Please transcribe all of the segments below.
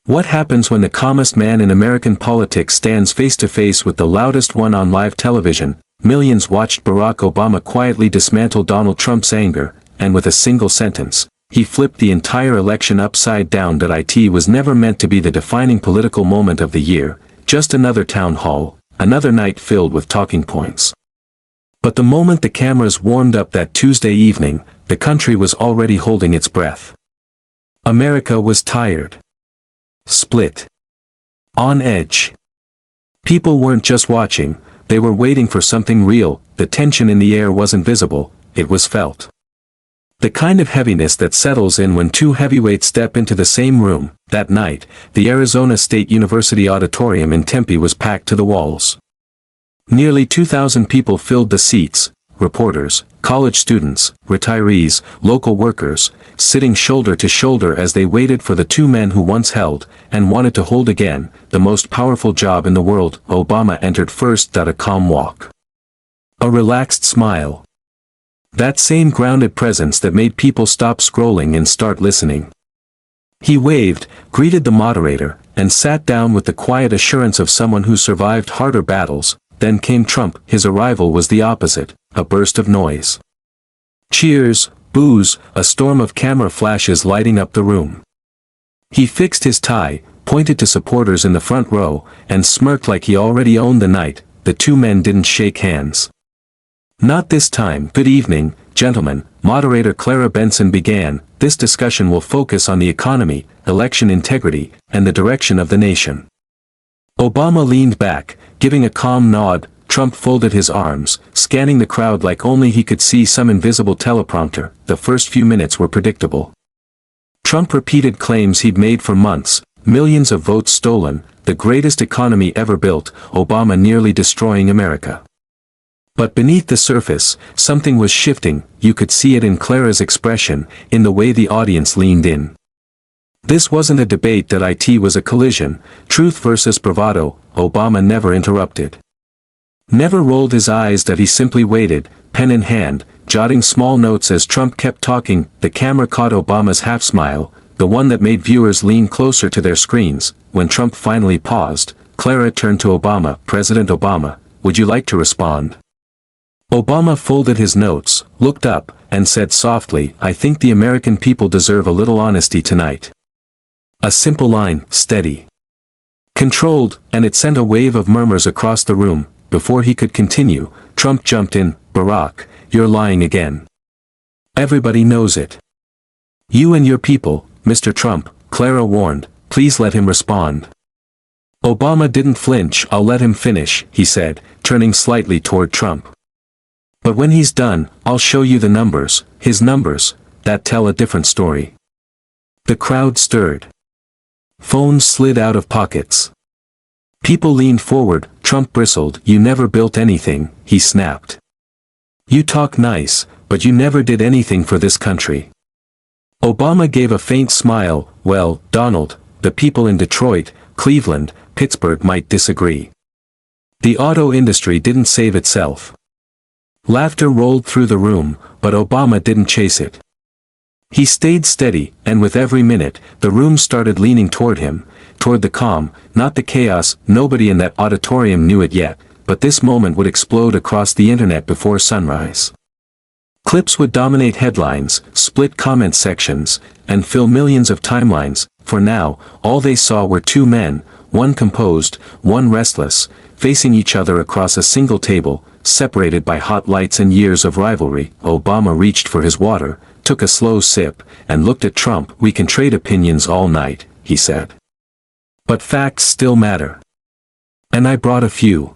What happens when the calmest man in American politics stands face to face with the loudest one on live television? Millions watched Barack Obama quietly dismantle Donald Trump's anger, and with a single sentence, he flipped the entire election upside down. It was never meant to be the defining political moment of the year, just another town hall, another night filled with talking points. But the moment the cameras warmed up that Tuesday evening, the country was already holding its breath. America was tired. Split. On edge. People weren't just watching, they were waiting for something real. The tension in the air wasn't visible, it was felt. The kind of heaviness that settles in when two heavyweights step into the same room. That night, the Arizona State University auditorium in Tempe was packed to the walls. Nearly 2,000 people filled the seats, reporters, college students, retirees, local workers, sitting shoulder to shoulder as they waited for the two men who once held, and wanted to hold again, the most powerful job in the world. Obama entered first. A calm walk. A relaxed smile. That same grounded presence that made people stop scrolling and start listening. He waved, greeted the moderator, and sat down with the quiet assurance of someone who survived harder battles. Then came Trump. His arrival was the opposite, a burst of noise. Cheers, boos, a storm of camera flashes lighting up the room. He fixed his tie, pointed to supporters in the front row, and smirked like he already owned the night. The two men didn't shake hands. Not this time. Good evening, gentlemen, moderator Clara Benson began. This discussion will focus on the economy, election integrity, and the direction of the nation. Obama leaned back, giving a calm nod. Trump folded his arms, scanning the crowd like only he could see some invisible teleprompter. The first few minutes were predictable. Trump repeated claims he'd made for months, millions of votes stolen, the greatest economy ever built, Obama nearly destroying America. But beneath the surface, something was shifting. You could see it in Clara's expression, in the way the audience leaned in. This wasn't a debate. It was a collision, truth versus bravado. Obama never interrupted. Never rolled his eyes. He simply waited, pen in hand, jotting small notes as Trump kept talking. The camera caught Obama's half smile, the one that made viewers lean closer to their screens. When Trump finally paused, Clara turned to Obama. President Obama, would you like to respond? Obama folded his notes, looked up, and said softly, I think the American people deserve a little honesty tonight. A simple line, steady. Controlled, and it sent a wave of murmurs across the room. Before he could continue, Trump jumped in. Barack, you're lying again. Everybody knows it. You and your people, Mr. Trump, Clara warned, please let him respond. Obama didn't flinch. I'll let him finish, he said, turning slightly toward Trump. But when he's done, I'll show you the numbers, his numbers, that tell a different story. The crowd stirred. Phones slid out of pockets. People leaned forward. Trump bristled. You never built anything, he snapped. You talk nice, but you never did anything for this country. Obama gave a faint smile. Well, Donald, the people in Detroit, Cleveland, Pittsburgh might disagree. The auto industry didn't save itself. Laughter rolled through the room, but Obama didn't chase it. He stayed steady, and with every minute, the room started leaning toward him, toward the calm, not the chaos. Nobody in that auditorium knew it yet, but this moment would explode across the internet before sunrise. Clips would dominate headlines, split comment sections, and fill millions of timelines. For now, all they saw were two men, one composed, one restless, facing each other across a single table, separated by hot lights and years of rivalry. Obama reached for his water, took a slow sip, and looked at Trump. We can trade opinions all night, he said. But facts still matter. And I brought a few.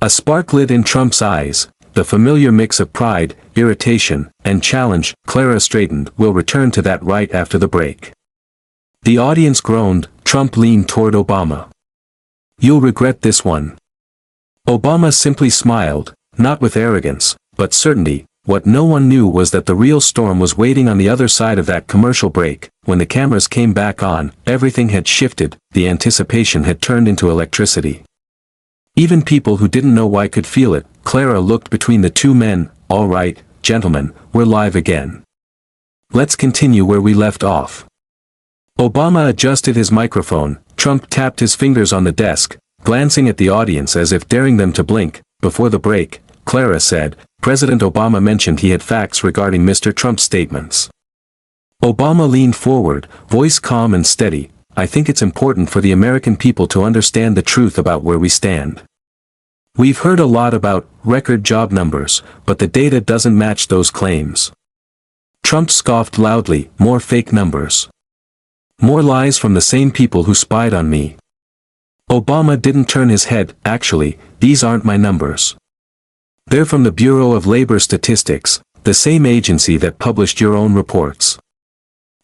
A spark lit in Trump's eyes, the familiar mix of pride, irritation, and challenge. Clara straightened. We'll return to that right after the break. The audience groaned. Trump leaned toward Obama. You'll regret this one. Obama simply smiled, not with arrogance, but certainty. What no one knew was that the real storm was waiting on the other side of that commercial break. When the cameras came back on, everything had shifted. The anticipation had turned into electricity. Even people who didn't know why could feel it. Clara looked between the two men. All right, gentlemen, we're live again. Let's continue where we left off. Obama adjusted his microphone. Trump tapped his fingers on the desk, glancing at the audience as if daring them to blink. Before the break, Clara said, President Obama mentioned he had facts regarding Mr. Trump's statements. Obama leaned forward, voice calm and steady. I think it's important for the American people to understand the truth about where we stand. We've heard a lot about record job numbers, but the data doesn't match those claims. Trump scoffed loudly, more fake numbers. More lies from the same people who spied on me. Obama didn't turn his head. Actually, these aren't my numbers. They're from the Bureau of Labor Statistics, the same agency that published your own reports.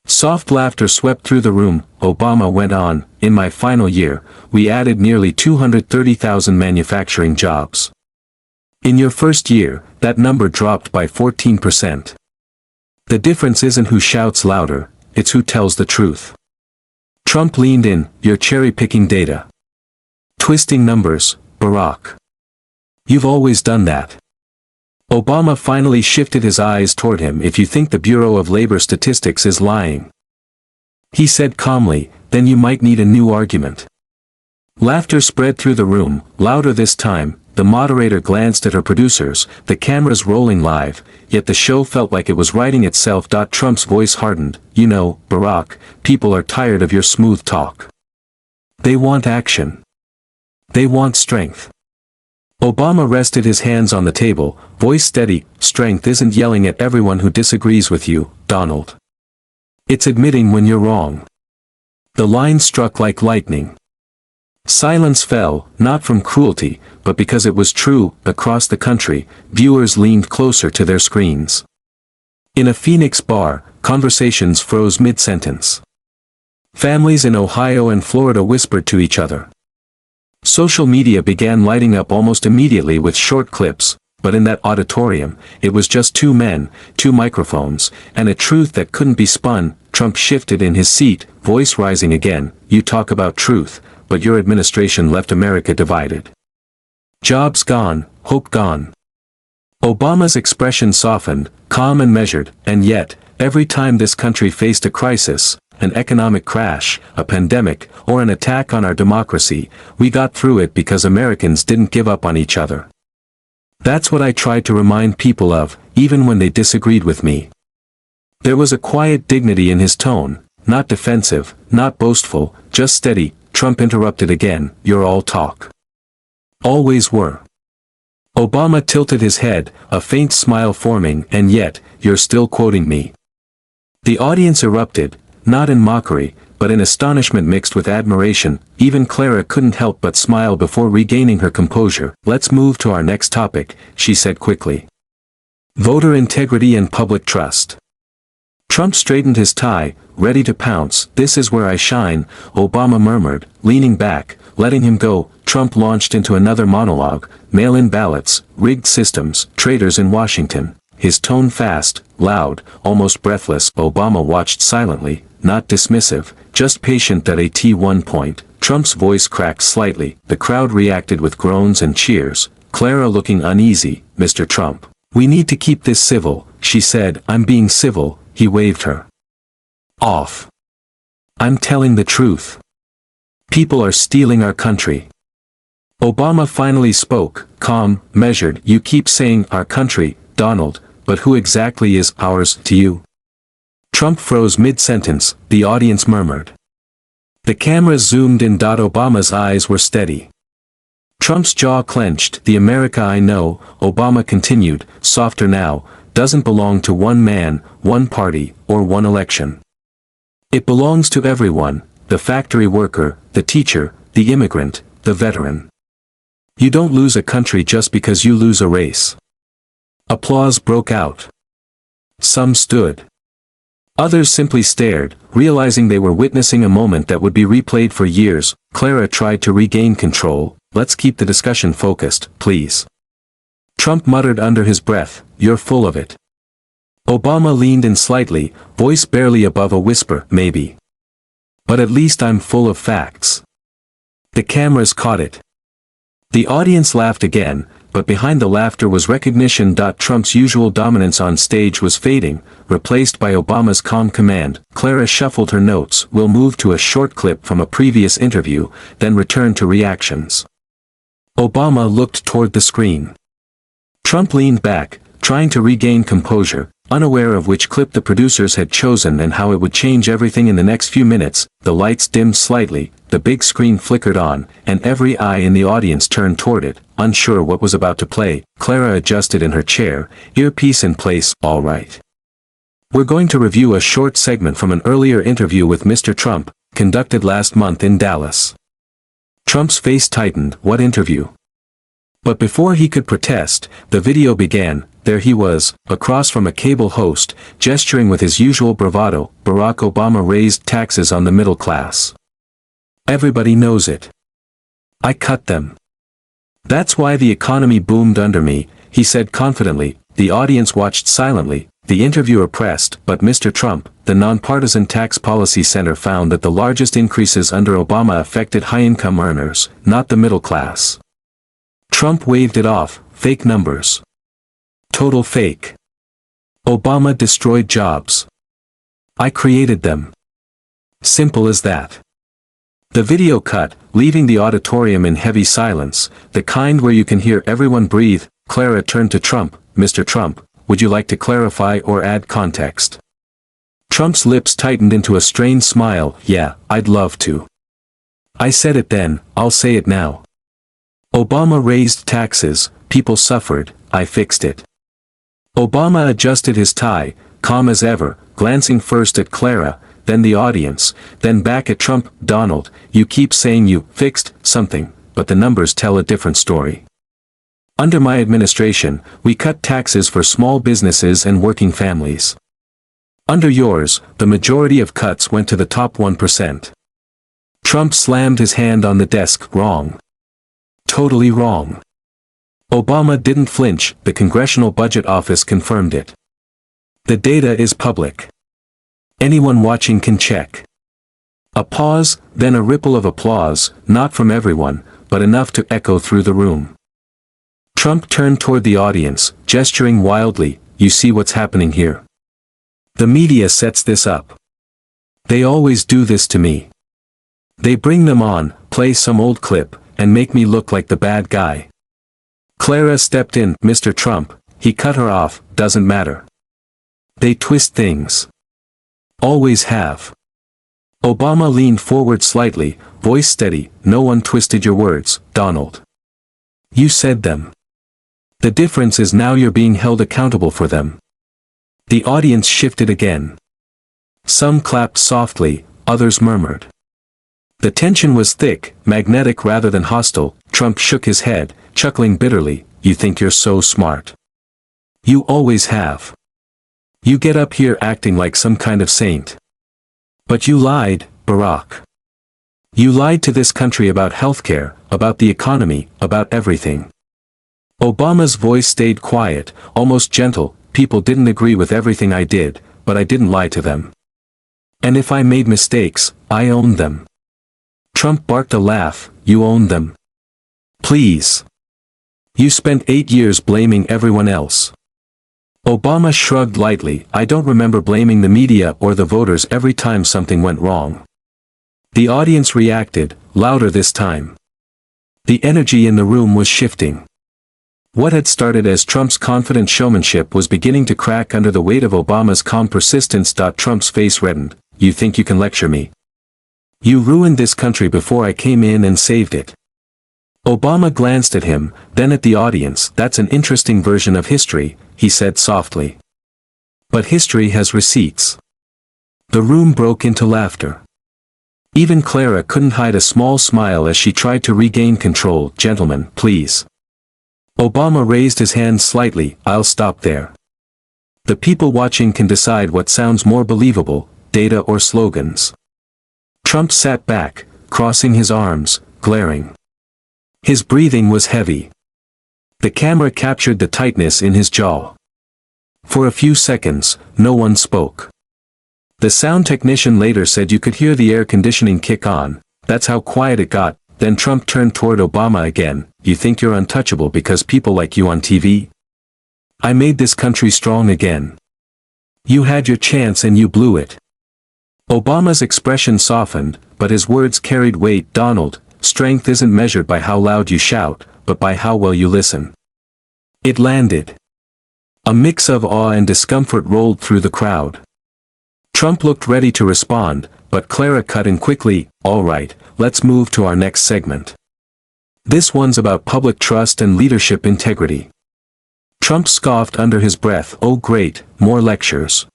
Soft laughter swept through the room. Obama went on, in my final year, we added nearly 230,000 manufacturing jobs. In your first year, that number dropped by 14%. The difference isn't who shouts louder, it's who tells the truth. Trump leaned in, you're cherry-picking data. Twisting numbers, Barack. You've always done that. Obama finally shifted his eyes toward him. If you think the Bureau of Labor Statistics is lying, he said calmly, then you might need a new argument. Laughter spread through the room, louder this time. The moderator glanced at her producers, the cameras rolling live, yet the show felt like it was writing itself. Trump's voice hardened, you know, Barack, people are tired of your smooth talk. They want action. They want strength. Obama rested his hands on the table, voice steady. Strength isn't yelling at everyone who disagrees with you, Donald. It's admitting when you're wrong. The line struck like lightning. Silence fell, not from cruelty, but because it was true. Across the country, viewers leaned closer to their screens. In a Phoenix bar, conversations froze mid-sentence. Families in Ohio and Florida whispered to each other. Social media began lighting up almost immediately with short clips, but in that auditorium, it was just two men, two microphones, and a truth that couldn't be spun. Trump shifted in his seat, voice rising again, you talk about truth, but your administration left America divided. Jobs gone, hope gone. Obama's expression softened, calm and measured, and yet, every time this country faced a crisis, an economic crash, a pandemic, or an attack on our democracy, we got through it because Americans didn't give up on each other. That's what I tried to remind people of, even when they disagreed with me. There was a quiet dignity in his tone, not defensive, not boastful, just steady. Trump interrupted again, you're all talk. Always were. Obama tilted his head, a faint smile forming, and yet, you're still quoting me. The audience erupted, not in mockery, but in astonishment mixed with admiration. Even Clara couldn't help but smile before regaining her composure. Let's move to our next topic, she said quickly. Voter integrity and public trust. Trump straightened his tie, ready to pounce. This is where I shine, Obama murmured, leaning back, letting him go. Trump launched into another monologue, mail-in ballots, rigged systems, traitors in Washington. His tone fast, loud, almost breathless. Obama watched silently, not dismissive, just patient. At 1 point, Trump's voice cracked slightly. The crowd reacted with groans and cheers. Clara looking uneasy, Mr. Trump. We need to keep this civil, she said. I'm being civil, he waved her off. I'm telling the truth. People are stealing our country. Obama finally spoke, calm, measured. You keep saying our country, Donald, but who exactly is ours to you? Trump froze mid-sentence, the audience murmured. The cameras zoomed in. Obama's eyes were steady. Trump's jaw clenched. The America I know, Obama continued, softer now, doesn't belong to one man, one party, or one election. It belongs to everyone, the factory worker, the teacher, the immigrant, the veteran. You don't lose a country just because you lose a race. Applause broke out. Some stood. Others simply stared, realizing they were witnessing a moment that would be replayed for years. Clara tried to regain control. Let's keep the discussion focused, please. Trump muttered under his breath, you're full of it. Obama leaned in slightly, voice barely above a whisper, maybe. But at least I'm full of facts. The cameras caught it. The audience laughed again, but behind the laughter was recognition. Trump's usual dominance on stage was fading, replaced by Obama's calm command. Clara shuffled her notes. We'll move to a short clip from a previous interview, then return to reactions. Obama looked toward the screen. Trump leaned back, trying to regain composure, unaware of which clip the producers had chosen and how it would change everything in the next few minutes. The lights dimmed slightly, the big screen flickered on, and every eye in the audience turned toward it, unsure what was about to play. Clara adjusted in her chair, earpiece in place. All right. We're going to review a short segment from an earlier interview with Mr. Trump, conducted last month in Dallas. Trump's face tightened. What interview? But before he could protest, the video began. There he was, across from a cable host, gesturing with his usual bravado. Barack Obama raised taxes on the middle class. Everybody knows it. I cut them. That's why the economy boomed under me, he said confidently. The audience watched silently. The interviewer pressed, but Mr. Trump, the nonpartisan tax policy center, found that the largest increases under Obama affected high-income earners, not the middle class. Trump waved it off. Fake numbers. Total fake. Obama destroyed jobs. I created them. Simple as that. The video cut, leaving the auditorium in heavy silence, the kind where you can hear everyone breathe. Clara turned to Trump. Mr. Trump, would you like to clarify or add context? Trump's lips tightened into a strained smile. Yeah, I'd love to. I said it then, I'll say it now. Obama raised taxes, people suffered, I fixed it. Obama adjusted his tie, calm as ever, glancing first at Clara, then the audience, then back at Trump. Donald, you keep saying you fixed something, but the numbers tell a different story. Under my administration, we cut taxes for small businesses and working families. Under yours, the majority of cuts went to the top 1%. Trump slammed his hand on the desk. Wrong. Totally wrong. Obama didn't flinch. The Congressional Budget Office confirmed it. The data is public. Anyone watching can check. A pause, then a ripple of applause, not from everyone, but enough to echo through the room. Trump turned toward the audience, gesturing wildly. You see what's happening here? The media sets this up. They always do this to me. They bring them on, play some old clip, and make me look like the bad guy. Clara stepped in. Mr. Trump, he cut her off. Doesn't matter. They twist things. Always have. Obama leaned forward slightly, voice steady. No one twisted your words, Donald. You said them. The difference is now you're being held accountable for them. The audience shifted again. Some clapped softly, others murmured. The tension was thick, magnetic rather than hostile. Trump shook his head, chuckling bitterly. You think you're so smart. You always have. You get up here acting like some kind of saint. But you lied, Barack. You lied to this country about healthcare, about the economy, about everything. Obama's voice stayed quiet, almost gentle. People didn't agree with everything I did, but I didn't lie to them. And if I made mistakes, I owned them. Trump barked a laugh. You owned them. Please. You spent 8 years blaming everyone else. Obama shrugged lightly. I don't remember blaming the media or the voters every time something went wrong. The audience reacted, louder this time. The energy in the room was shifting. What had started as Trump's confident showmanship was beginning to crack under the weight of Obama's calm persistence. Trump's face reddened. You think you can lecture me? You ruined this country before I came in and saved it. Obama glanced at him, then at the audience. That's an interesting version of history, he said softly. But history has receipts. The room broke into laughter. Even Clara couldn't hide a small smile as she tried to regain control. Gentlemen, please. Obama raised his hand slightly. I'll stop there. The people watching can decide what sounds more believable, data or slogans. Trump sat back, crossing his arms, glaring. His breathing was heavy. The camera captured the tightness in his jaw. For a few seconds, no one spoke. The sound technician later said you could hear the air conditioning kick on. That's how quiet it got. Then Trump turned toward Obama again. You think you're untouchable because people like you on TV? I made this country strong again. You had your chance and you blew it. Obama's expression softened, but his words carried weight. Donald, strength isn't measured by how loud you shout, but by how well you listen. It landed. A mix of awe and discomfort rolled through the crowd. Trump looked ready to respond, but Clara cut in quickly. All right, let's move to our next segment. This one's about public trust and leadership integrity. Trump scoffed under his breath. Oh great, more lectures.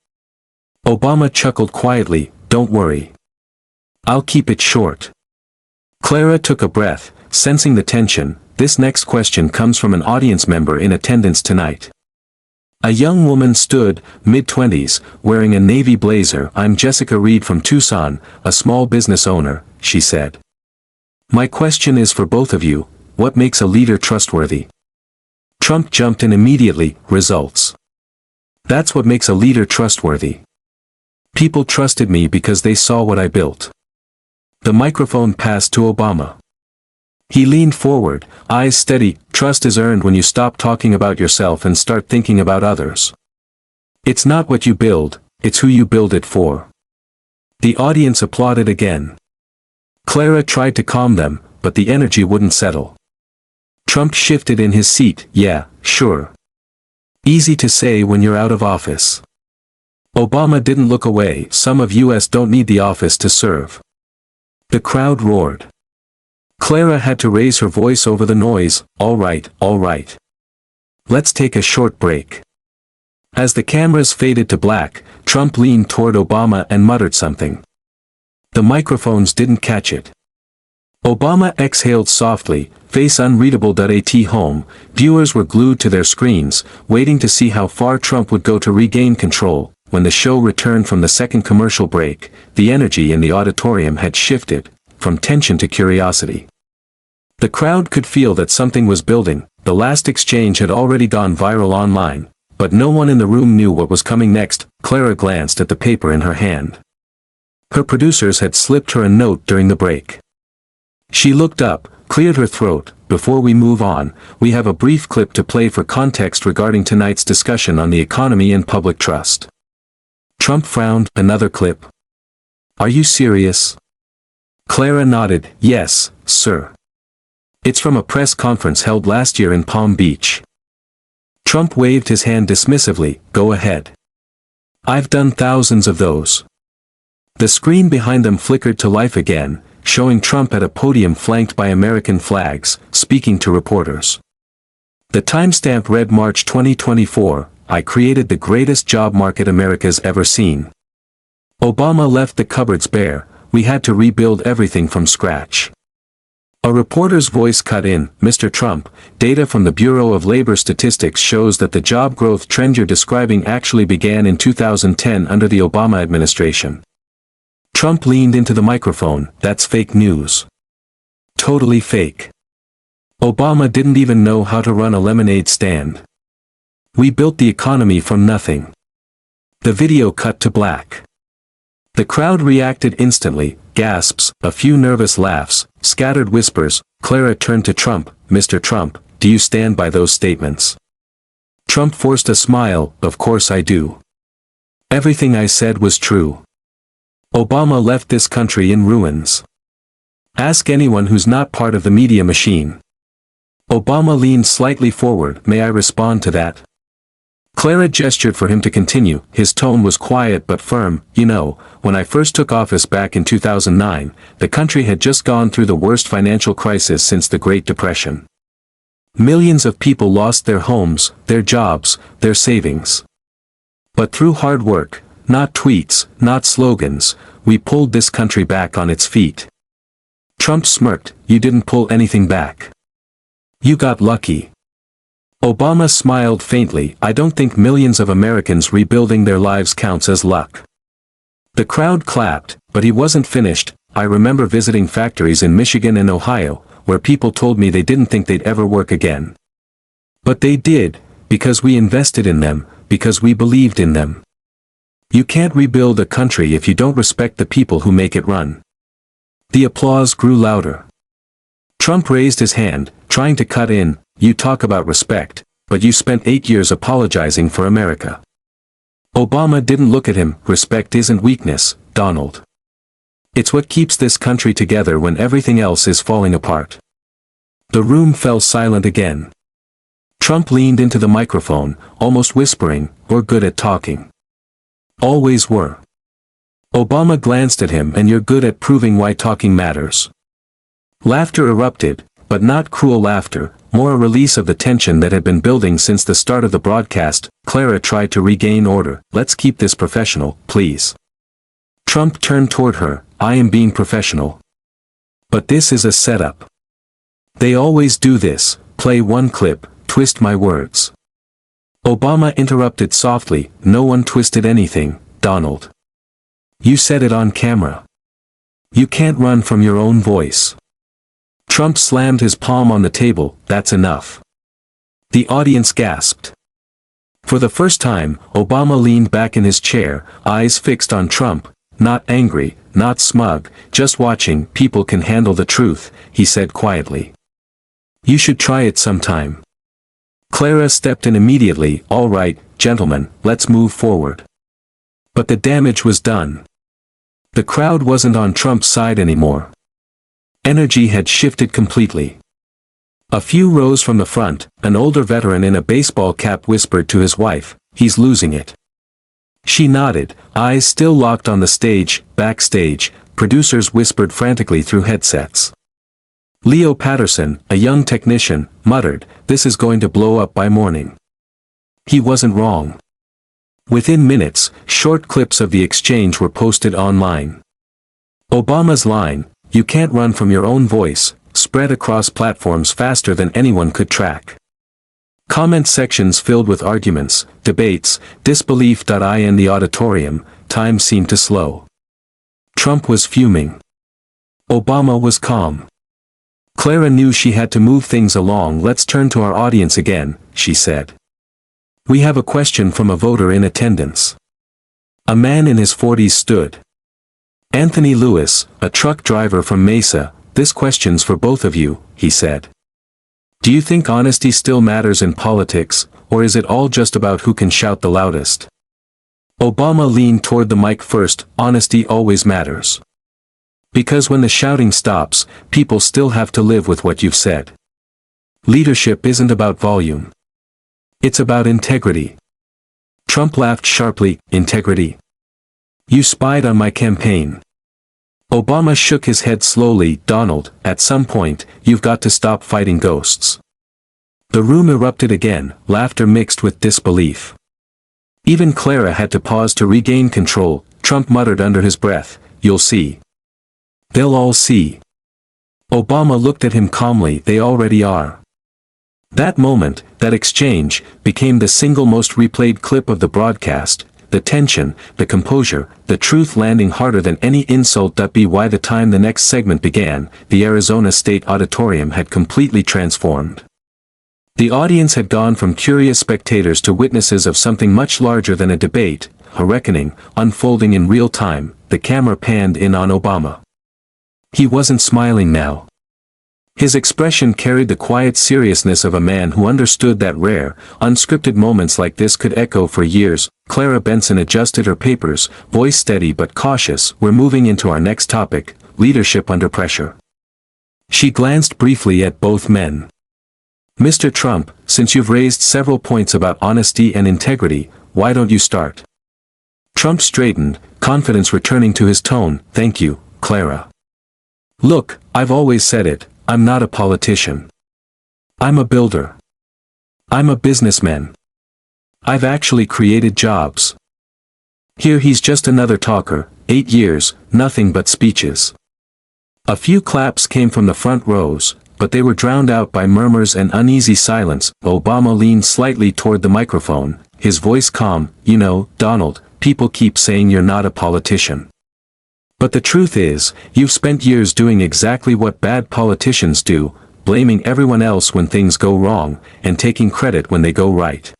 Obama chuckled quietly. Don't worry. I'll keep it short. Clara took a breath, sensing the tension. This next question comes from an audience member in attendance tonight. A young woman stood, mid-20s, wearing a navy blazer. I'm Jessica Reed from Tucson, a small business owner, she said. My question is for both of you, what makes a leader trustworthy? Trump jumped in immediately. Results. That's what makes a leader trustworthy. People trusted me because they saw what I built. The microphone passed to Obama. He leaned forward, eyes steady. Trust is earned when you stop talking about yourself and start thinking about others. It's not what you build, it's who you build it for. The audience applauded again. Clara tried to calm them, but the energy wouldn't settle. Trump shifted in his seat. Yeah, sure. Easy to say when you're out of office. Obama didn't look away. Some of us don't need the office to serve. The crowd roared. Clara had to raise her voice over the noise. All right, all right. Let's take a short break. As the cameras faded to black, Trump leaned toward Obama and muttered something. The microphones didn't catch it. Obama exhaled softly, face unreadable. At home, viewers were glued to their screens, waiting to see how far Trump would go to regain control. When the show returned from the second commercial break, the energy in the auditorium had shifted, from tension to curiosity. The crowd could feel that something was building. The last exchange had already gone viral online, but no one in the room knew what was coming next. Clara glanced at the paper in her hand. Her producers had slipped her a note during the break. She looked up, cleared her throat. Before we move on, we have a brief clip to play for context regarding tonight's discussion on the economy and public trust. Trump frowned. Another clip? Are you serious? Clara nodded. Yes, sir. It's from a press conference held last year in Palm Beach. Trump waved his hand dismissively. Go ahead. I've done thousands of those. The screen behind them flickered to life again, showing Trump at a podium flanked by American flags, speaking to reporters. The timestamp read March 2024, I created the greatest job market America's ever seen. Obama left the cupboards bare, we had to rebuild everything from scratch. A reporter's voice cut in, Mr. Trump, data from the Bureau of Labor Statistics shows that the job growth trend you're describing actually began in 2010 under the Obama administration. Trump leaned into the microphone. That's fake news. Totally fake. Obama didn't even know how to run a lemonade stand. We built the economy from nothing. The video cut to black. The crowd reacted instantly, gasps, a few nervous laughs, scattered whispers. Clara turned to Trump. Mr. Trump, do you stand by those statements? Trump forced a smile. Of course I do. Everything I said was true. Obama left this country in ruins. Ask anyone who's not part of the media machine. Obama leaned slightly forward. May I respond to that? Clara gestured for him to continue. His tone was quiet but firm. You know, when I first took office back in 2009, the country had just gone through the worst financial crisis since the Great Depression. Millions of people lost their homes, their jobs, their savings. But through hard work, not tweets, not slogans, we pulled this country back on its feet. Trump smirked. You didn't pull anything back. You got lucky. Obama smiled faintly. I don't think millions of Americans rebuilding their lives counts as luck. The crowd clapped, but he wasn't finished. I remember visiting factories in Michigan and Ohio, where people told me they didn't think they'd ever work again. But they did, because we invested in them, because we believed in them. You can't rebuild a country if you don't respect the people who make it run. The applause grew louder. Trump raised his hand, trying to cut in. You talk about respect, but you spent 8 years apologizing for America. Obama didn't look at him. Respect isn't weakness, Donald. It's what keeps this country together when everything else is falling apart. The room fell silent again. Trump leaned into the microphone, almost whispering, "We're good at talking. Always were." Obama glanced at him. "And you're good at proving why talking matters." Laughter erupted, but not cruel laughter, more a release of the tension that had been building since the start of the broadcast. Clara tried to regain order. "Let's keep this professional, please." Trump turned toward her. "I am being professional. But this is a setup. They always do this, play one clip, twist my words." Obama interrupted softly. "No one twisted anything, Donald. You said it on camera. You can't run from your own voice." Trump slammed his palm on the table. "That's enough." The audience gasped. For the first time, Obama leaned back in his chair, eyes fixed on Trump, not angry, not smug, just watching. "People can handle the truth," he said quietly. "You should try it sometime." Clara stepped in immediately. "All right, gentlemen, let's move forward." But the damage was done. The crowd wasn't on Trump's side anymore. Energy had shifted completely. A few rows from the front, an older veteran in a baseball cap whispered to his wife, "He's losing it." She nodded, eyes still locked on the stage. Backstage, producers whispered frantically through headsets. Leo Patterson, a young technician, muttered, "This is going to blow up by morning." He wasn't wrong. Within minutes, short clips of the exchange were posted online. Obama's line, "You can't run from your own voice," spread across platforms faster than anyone could track. Comment sections filled with arguments, debates, disbelief. In the auditorium, time seemed to slow. Trump was fuming. Obama was calm. Clara knew she had to move things along. "Let's turn to our audience again," she said. "We have a question from a voter in attendance." A man in his 40s stood. "Anthony Lewis, a truck driver from Mesa, this question's for both of you," he said. "Do you think honesty still matters in politics, or is it all just about who can shout the loudest?" Obama leaned toward the mic first. "Honesty always matters. Because when the shouting stops, people still have to live with what you've said. Leadership isn't about volume. It's about integrity." Trump laughed sharply. "Integrity? You spied on my campaign." Obama shook his head slowly. "Donald, at some point, you've got to stop fighting ghosts." The room erupted again, laughter mixed with disbelief. Even Clara had to pause to regain control. Trump muttered under his breath, "You'll see. They'll all see." Obama looked at him calmly. "They already are." That moment, that exchange, became the single most replayed clip of the broadcast. The tension, the composure, the truth landing harder than any insult. By the time the next segment began, the Arizona State Auditorium had completely transformed. The audience had gone from curious spectators to witnesses of something much larger than a debate, a reckoning, unfolding in real time. The camera panned in on Obama. He wasn't smiling now. His expression carried the quiet seriousness of a man who understood that rare, unscripted moments like this could echo for years. Clara Benson adjusted her papers, voice steady but cautious. "We're moving into our next topic, leadership under pressure." She glanced briefly at both men. "Mr. Trump, since you've raised several points about honesty and integrity, why don't you start?" Trump straightened, confidence returning to his tone. "Thank you, Clara. Look, I've always said it, I'm not a politician. I'm a builder. I'm a businessman. I've actually created jobs. Here he's just another talker, 8 years, nothing but speeches." A few claps came from the front rows, but they were drowned out by murmurs and uneasy silence. Obama leaned slightly toward the microphone, his voice calm. "You know, Donald, people keep saying you're not a politician. But the truth is, you've spent years doing exactly what bad politicians do, blaming everyone else when things go wrong, and taking credit when they go right."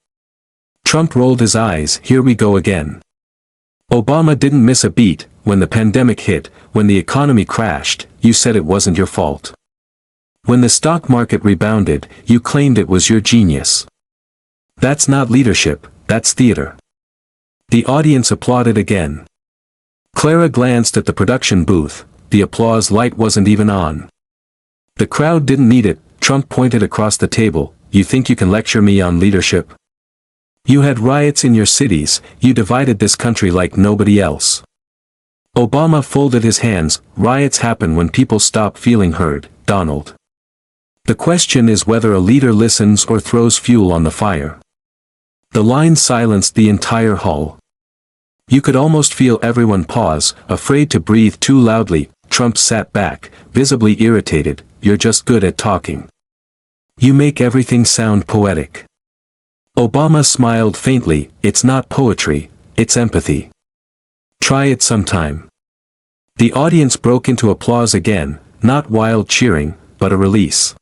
Trump rolled his eyes. "Here we go again." Obama didn't miss a beat. "When the pandemic hit, when the economy crashed, you said it wasn't your fault. When the stock market rebounded, you claimed it was your genius. That's not leadership, that's theater. The audience applauded again. Clara glanced at the production booth, the applause light wasn't even on. The crowd didn't need it. Trump pointed across the table. You think you can lecture me on leadership? You had riots in your cities, you divided this country like nobody else. Obama folded his hands. Riots happen when people stop feeling heard, Donald. The question is whether a leader listens or throws fuel on the fire. The line silenced the entire hall. You could almost feel everyone pause, afraid to breathe too loudly. Trump sat back, visibly irritated. You're just good at talking. You make everything sound poetic. Obama smiled faintly. It's not poetry, it's empathy. Try it sometime. The audience broke into applause again, not wild cheering, but a release.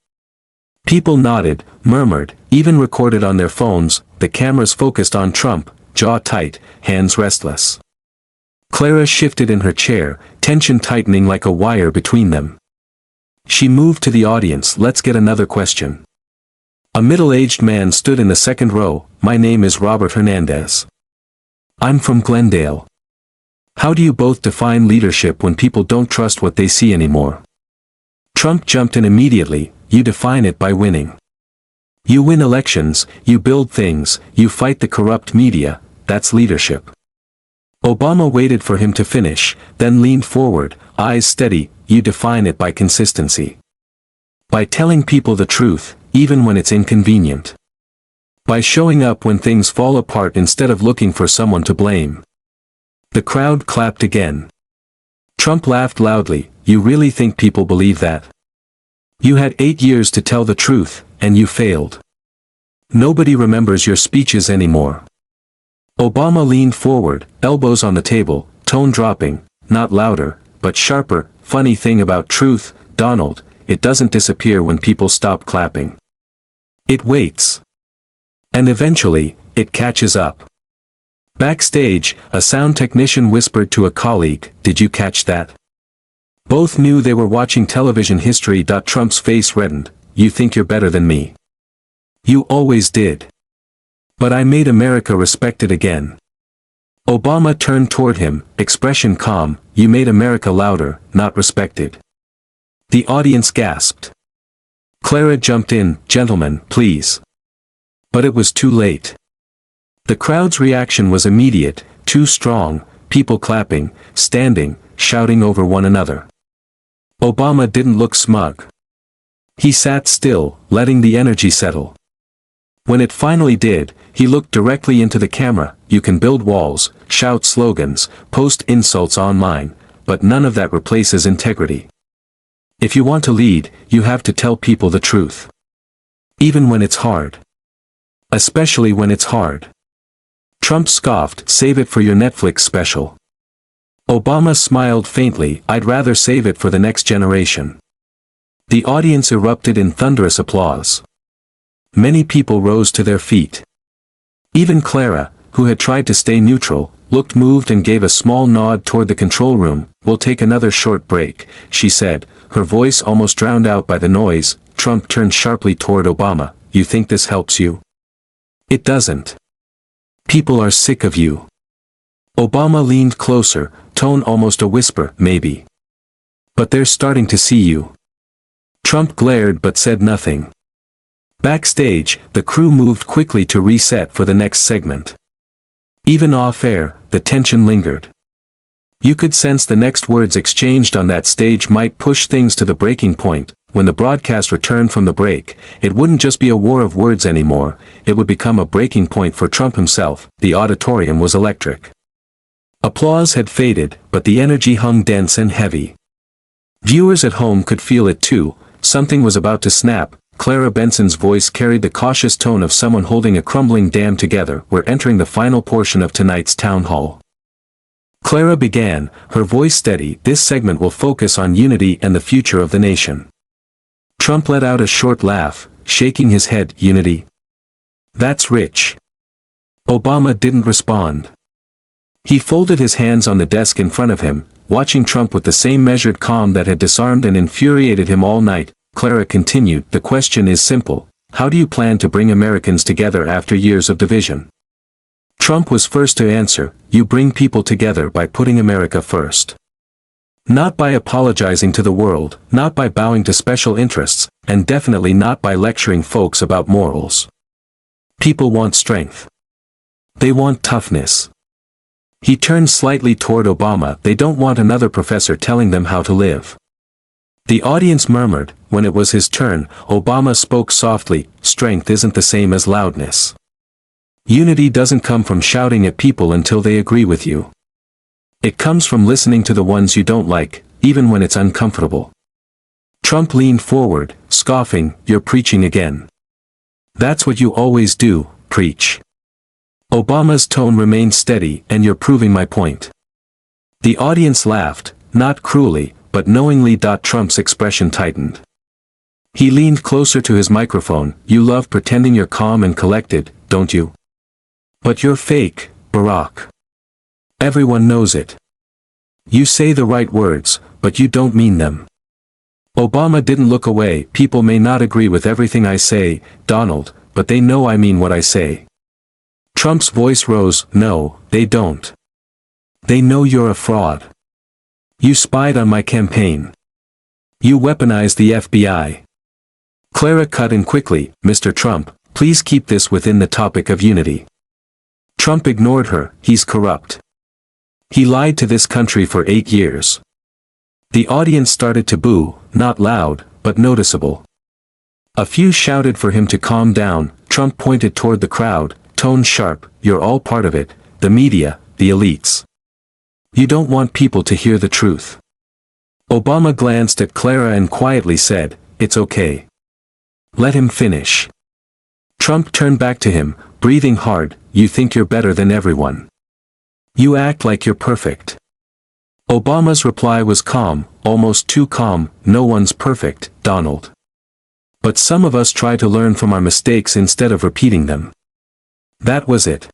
People nodded, murmured, even recorded on their phones. The cameras focused on Trump, jaw tight, hands restless. Clara shifted in her chair, tension tightening like a wire between them. She moved to the audience. Let's get another question. A middle-aged man stood in the second row. My name is Robert Hernandez. I'm from Glendale. How do you both define leadership when people don't trust what they see anymore? Trump jumped in immediately. You define it by winning. You win elections, you build things, you fight the corrupt media. That's leadership. Obama waited for him to finish, then leaned forward, eyes steady. You define it by consistency. By telling people the truth, even when it's inconvenient. By showing up when things fall apart instead of looking for someone to blame. The crowd clapped again. Trump laughed loudly. You really think people believe that? You had 8 years to tell the truth, and you failed. Nobody remembers your speeches anymore. Obama leaned forward, elbows on the table, tone dropping, not louder, but sharper. Funny thing about truth, Donald, it doesn't disappear when people stop clapping. It waits. And eventually, it catches up. Backstage, a sound technician whispered to a colleague, did you catch that? Both knew they were watching television history. Trump's face reddened. You think you're better than me. You always did. But I made America respect it again. Obama turned toward him, expression calm. You made America louder, not respected. The audience gasped. Clara jumped in, gentlemen, please. But it was too late. The crowd's reaction was immediate, too strong, people clapping, standing, shouting over one another. Obama didn't look smug. He sat still, letting the energy settle. When it finally did, he looked directly into the camera. You can build walls, shout slogans, post insults online, but none of that replaces integrity. If you want to lead, you have to tell people the truth. Even when it's hard. Especially when it's hard. Trump scoffed, save it for your Netflix special. Obama smiled faintly, I'd rather save it for the next generation. The audience erupted in thunderous applause. Many people rose to their feet. Even Clara, who had tried to stay neutral, looked moved and gave a small nod toward the control room. We'll take another short break, she said, her voice almost drowned out by the noise. Trump turned sharply toward Obama. You think this helps you? It doesn't. People are sick of you. Obama leaned closer, tone almost a whisper, maybe. But they're starting to see you. Trump glared but said nothing. Backstage, the crew moved quickly to reset for the next segment. Even off-air, the tension lingered. You could sense the next words exchanged on that stage might push things to the breaking point. When the broadcast returned from the break, it wouldn't just be a war of words anymore, it would become a breaking point for Trump himself. The auditorium was electric. Applause had faded, but the energy hung dense and heavy. Viewers at home could feel it too. Something was about to snap. Clara Benson's voice carried the cautious tone of someone holding a crumbling dam together. We're entering the final portion of tonight's town hall. Clara began, her voice steady. This segment will focus on unity and the future of the nation. Trump let out a short laugh, shaking his head. Unity? That's rich. Obama didn't respond. He folded his hands on the desk in front of him, watching Trump with the same measured calm that had disarmed and infuriated him all night. Clara continued, the question is simple. How do you plan to bring Americans together after years of division? Trump was first to answer, you bring people together by putting America first. Not by apologizing to the world, not by bowing to special interests, and definitely not by lecturing folks about morals. People want strength. They want toughness. He turned slightly toward Obama. They don't want another professor telling them how to live. The audience murmured. When it was his turn, Obama spoke softly, strength isn't the same as loudness. Unity doesn't come from shouting at people until they agree with you. It comes from listening to the ones you don't like, even when it's uncomfortable. Trump leaned forward, scoffing, you're preaching again. That's what you always do, preach. Obama's tone remained steady, and you're proving my point. The audience laughed, not cruelly, but knowingly. Trump's expression tightened. He leaned closer to his microphone. You love pretending you're calm and collected, don't you? But you're fake, Barack. Everyone knows it. You say the right words, but you don't mean them. Obama didn't look away. People may not agree with everything I say, Donald, but they know I mean what I say. Trump's voice rose, no, they don't. They know you're a fraud. You spied on my campaign. You weaponized the FBI. Clara cut in quickly, Mr. Trump, please keep this within the topic of unity. Trump ignored her, he's corrupt. He lied to this country for 8 years. The audience started to boo, not loud, but noticeable. A few shouted for him to calm down. Trump pointed toward the crowd, tone sharp, you're all part of it, the media, the elites. You don't want people to hear the truth. Obama glanced at Clara and quietly said, it's okay. Let him finish. Trump turned back to him, breathing hard, you think you're better than everyone. You act like you're perfect. Obama's reply was calm, almost too calm, no one's perfect, Donald. But some of us try to learn from our mistakes instead of repeating them. That was it.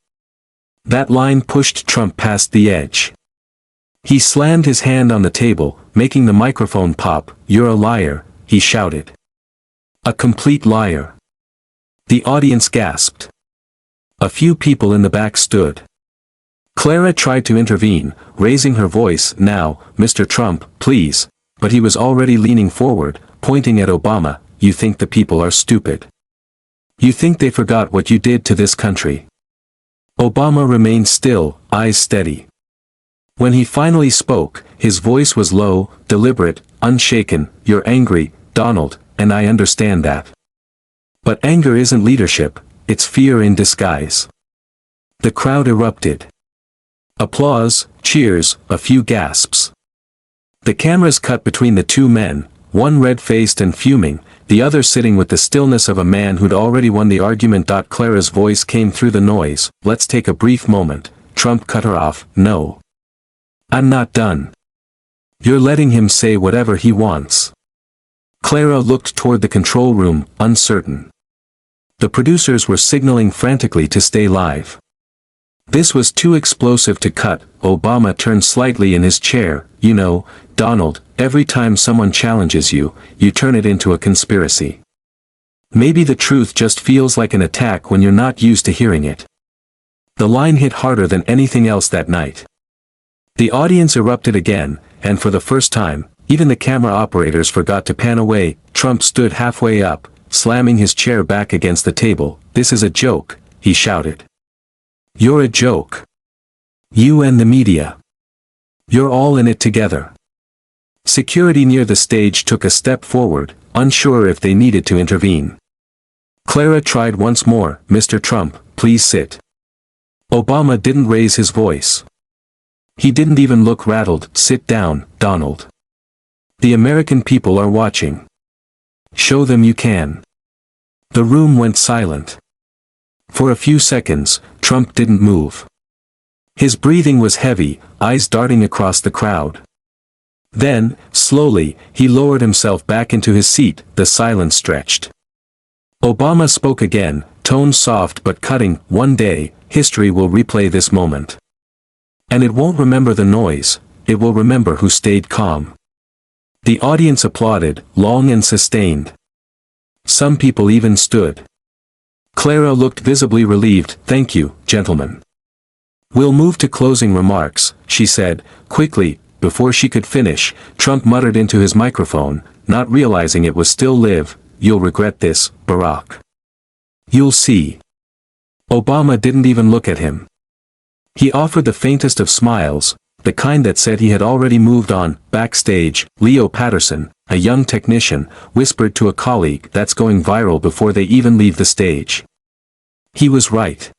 That line pushed Trump past the edge. He slammed his hand on the table, making the microphone pop. You're a liar, he shouted. A complete liar. The audience gasped. A few people in the back stood. Clara tried to intervene, raising her voice, now, Mr. Trump, please, but he was already leaning forward, pointing at Obama, you think the people are stupid. You think they forgot what you did to this country. Obama remained still, eyes steady. When he finally spoke, his voice was low, deliberate, unshaken, you're angry, Donald, and I understand that. But anger isn't leadership, it's fear in disguise. The crowd erupted. Applause, cheers, a few gasps. The cameras cut between the two men, one red-faced and fuming, the other sitting with the stillness of a man who'd already won the argument. Clara's voice came through the noise, let's take a brief moment. Trump cut her off, no. I'm not done. You're letting him say whatever he wants. Clara looked toward the control room, uncertain. The producers were signaling frantically to stay live. This was too explosive to cut. Obama turned slightly in his chair, you know, Donald, every time someone challenges you, you turn it into a conspiracy. Maybe the truth just feels like an attack when you're not used to hearing it. The line hit harder than anything else that night. The audience erupted again, and for the first time, even the camera operators forgot to pan away. Trump stood halfway up, slamming his chair back against the table. This is a joke, he shouted. You're a joke. You and the media. You're all in it together. Security near the stage took a step forward, unsure if they needed to intervene. Clara tried once more, Mr. Trump, please sit. Obama didn't raise his voice. He didn't even look rattled. Sit down, Donald. The American people are watching. Show them you can. The room went silent. For a few seconds, Trump didn't move. His breathing was heavy, eyes darting across the crowd. Then, slowly, he lowered himself back into his seat. The silence stretched. Obama spoke again, tone soft but cutting, one day, history will replay this moment. And it won't remember the noise, it will remember who stayed calm. The audience applauded, long and sustained. Some people even stood. Clara looked visibly relieved. "Thank you, gentlemen. We'll move to closing remarks," she said, quickly. Before she could finish, Trump muttered into his microphone, not realizing it was still live, "You'll regret this, Barack. You'll see." Obama didn't even look at him. He offered the faintest of smiles, the kind that said he had already moved on. Backstage, Leo Patterson, a young technician, whispered to a colleague, "That's going viral before they even leave the stage." He was right.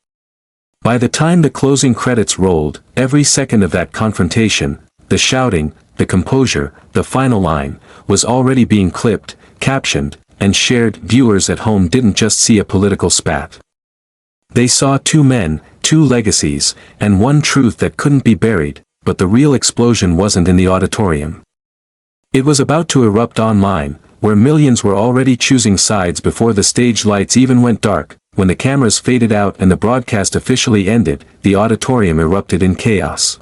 By the time the closing credits rolled, every second of that confrontation, the shouting, the composure, the final line, was already being clipped, captioned, and shared. Viewers at home didn't just see a political spat. They saw two men, two legacies, and one truth that couldn't be buried, but the real explosion wasn't in the auditorium. It was about to erupt online, where millions were already choosing sides before the stage lights even went dark. When the cameras faded out and the broadcast officially ended, the auditorium erupted in chaos.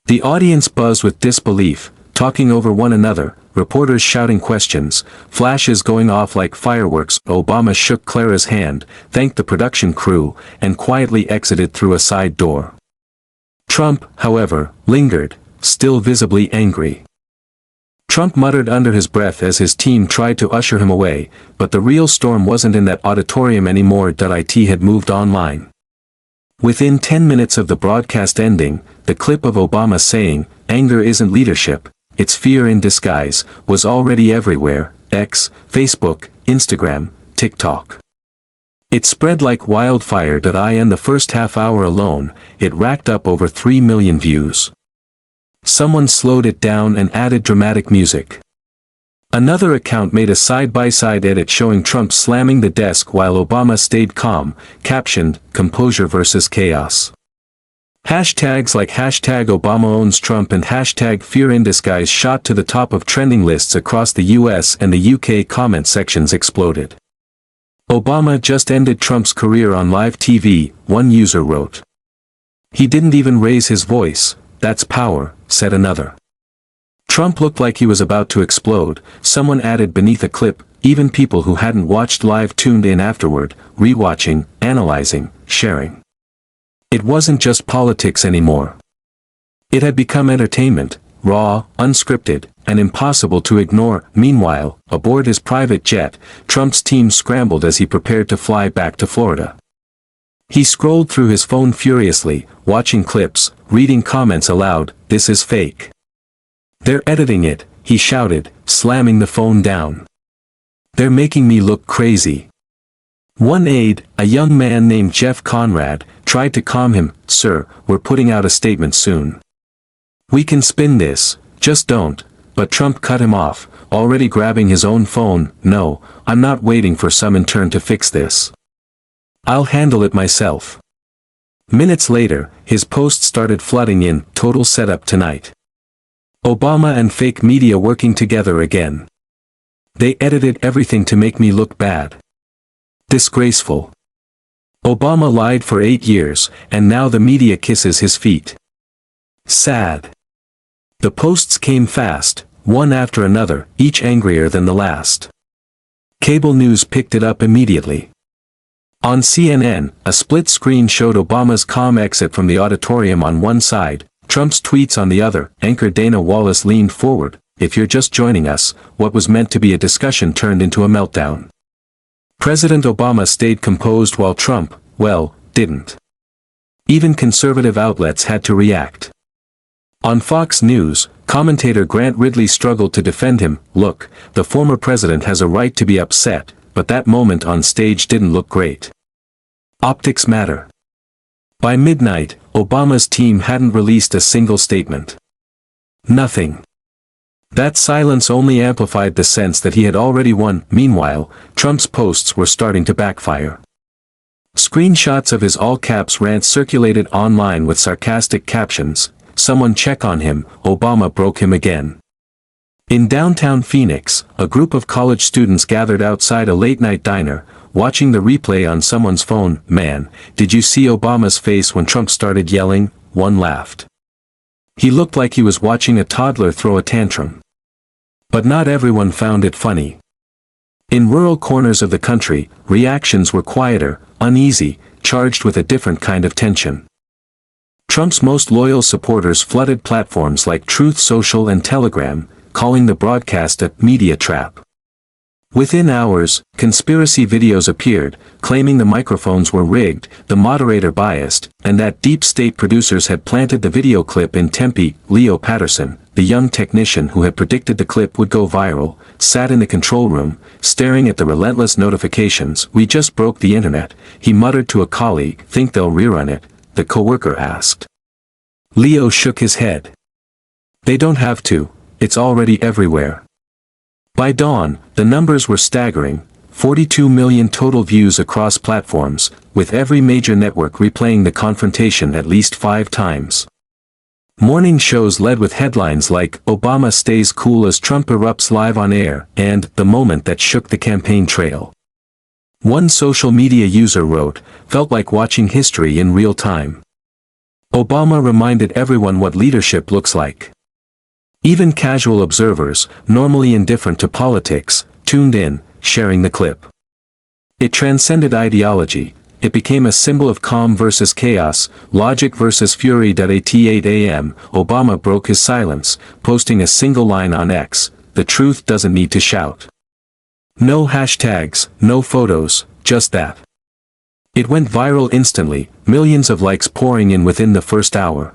The audience buzzed with disbelief, talking over one another, reporters shouting questions, flashes going off like fireworks. Obama shook Clara's hand, thanked the production crew, and quietly exited through a side door. Trump, however, lingered, still visibly angry. Trump muttered under his breath as his team tried to usher him away, but the real storm wasn't in that auditorium anymore. It had moved online. Within 10 minutes of the broadcast ending, the clip of Obama saying, "Anger isn't leadership, it's fear in disguise," was already everywhere: X, Facebook, Instagram, TikTok. It spread like wildfire. In the first half hour alone, it racked up over 3 million views. Someone slowed it down and added dramatic music. Another account made a side-by-side edit showing Trump slamming the desk while Obama stayed calm, captioned, "Composure versus chaos." Hashtags like #Obama owns Trump and #Fear in disguise shot to the top of trending lists across the US and the UK. Comment sections exploded. "Obama just ended Trump's career on live TV," one user wrote. "He didn't even raise his voice, that's power," said another. "Trump looked like he was about to explode," someone added beneath a clip. Even people who hadn't watched live tuned in afterward, rewatching, analyzing, sharing. It wasn't just politics anymore. It had become entertainment, raw, unscripted, and impossible to ignore. Meanwhile, aboard his private jet, Trump's team scrambled as he prepared to fly back to Florida. He scrolled through his phone furiously, watching clips, reading comments aloud. "This is fake. They're editing it," he shouted, slamming the phone down. "They're making me look crazy." One aide, a young man named Jeff Conrad, tried to calm him. "Sir, we're putting out a statement soon. We can spin this, just don't," but Trump cut him off, already grabbing his own phone. "No, I'm not waiting for some intern to fix this. I'll handle it myself." Minutes later, his post started flooding in. "Total setup tonight. Obama and fake media working together again. They edited everything to make me look bad. Disgraceful. Obama lied for 8 years, and now the media kisses his feet. Sad." The posts came fast, one after another, each angrier than the last. Cable news picked it up immediately. On CNN, a split screen showed Obama's calm exit from the auditorium on one side, Trump's tweets on the other. Anchor Dana Wallace leaned forward. "If you're just joining us, what was meant to be a discussion turned into a meltdown." President Obama stayed composed while Trump, well, didn't. Even conservative outlets had to react. On Fox News, commentator Grant Ridley struggled to defend him. "Look, the former president has a right to be upset, but that moment on stage didn't look great. Optics matter." By midnight, Obama's team hadn't released a single statement. Nothing. That silence only amplified the sense that he had already won. Meanwhile, Trump's posts were starting to backfire. Screenshots of his all-caps rant circulated online with sarcastic captions. "Someone check on him, Obama broke him again." In downtown Phoenix, a group of college students gathered outside a late-night diner, watching the replay on someone's phone. "Man, did you see Obama's face when Trump started yelling?" one laughed. "He looked like he was watching a toddler throw a tantrum." But not everyone found it funny. In rural corners of the country, reactions were quieter, uneasy, charged with a different kind of tension. Trump's most loyal supporters flooded platforms like Truth Social and Telegram, calling the broadcast a media trap. Within hours, conspiracy videos appeared, claiming the microphones were rigged, the moderator biased, and that deep state producers had planted the video clip in Tempe. Leo Patterson, the young technician who had predicted the clip would go viral, sat in the control room, staring at the relentless notifications. "We just broke the internet," he muttered to a colleague. "Think they'll rerun it?" the coworker asked. Leo shook his head. "They don't have to, it's already everywhere." By dawn, the numbers were staggering, 42 million total views across platforms, with every major network replaying the confrontation at least 5 times. Morning shows led with headlines like, "Obama stays cool as Trump erupts live on air," and "The moment that shook the campaign trail." One social media user wrote, "Felt like watching history in real time." Obama reminded everyone what leadership looks like. Even casual observers, normally indifferent to politics, tuned in, sharing the clip. It transcended ideology. It became a symbol of calm versus chaos, logic versus fury. At 8 a.m., Obama broke his silence, posting a single line on X, "The truth doesn't need to shout." No hashtags, no photos, just that. It went viral instantly, millions of likes pouring in within the first hour.